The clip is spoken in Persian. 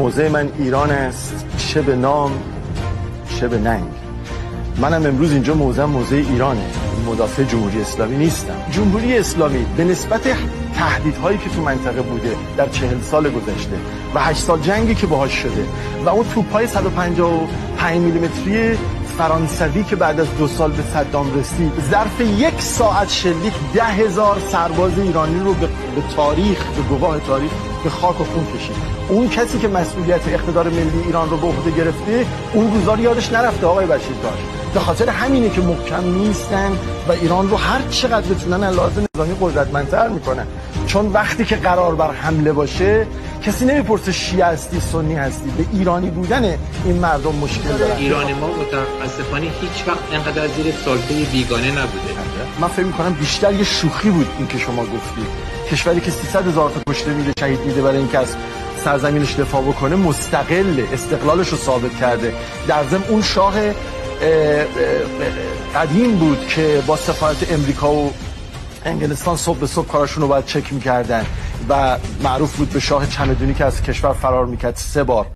موضع من ایران است، چه به نام چه به ننگ. منم امروز اینجا موضع ایرانه، مدافع جمهوری اسلامی نیستم. جمهوری اسلامی به نسبت تهدیدهایی که تو منطقه بوده در 40 سال گذشته و 8 سال جنگی که باهاش شده و اون توپای 155 میلیمتری فرانسوی که بعد از 2 سال به صدام رسید، ظرف 1 ساعت شلیک 10,000 سرباز ایرانی رو به تاریخ، به گواه تاریخ، به خاک و خون کشید. اون کسی که مسئولیت اقتدار ملی ایران رو به عهده گرفته، اون روزا یادش نرفته آقای بشیرداش. به خاطر همینه که محکم نیستن و ایران رو هر چقدر بتونن از لحاظ نظامی قدرتمندتر میکنن. چون وقتی که قرار بر حمله باشه، کسی نمیپرسه شیعه هستی سنی هستی، به ایرانی بودن این مردم مشکل دارن. ایران ما متاسفانه هیچ وقت انقدر زیر سلطه بیگانه نبوده. من فکر میکنم بیشتر یه شوخی بود این که شما گفتید. کشوری که 300,000 تا کشته میده، شهید میده برای اینکه از سرزمینش دفاع بکنه، مستقل استقلالش رو ثابت کرده. در ضمن اون شاه قدیم بود که با سفارت امریکا و انگلستان صبح به صبح کاراشون رو باید چک میکردن و معروف بود به شاه چمدونی که از کشور فرار میکرد 3 بار.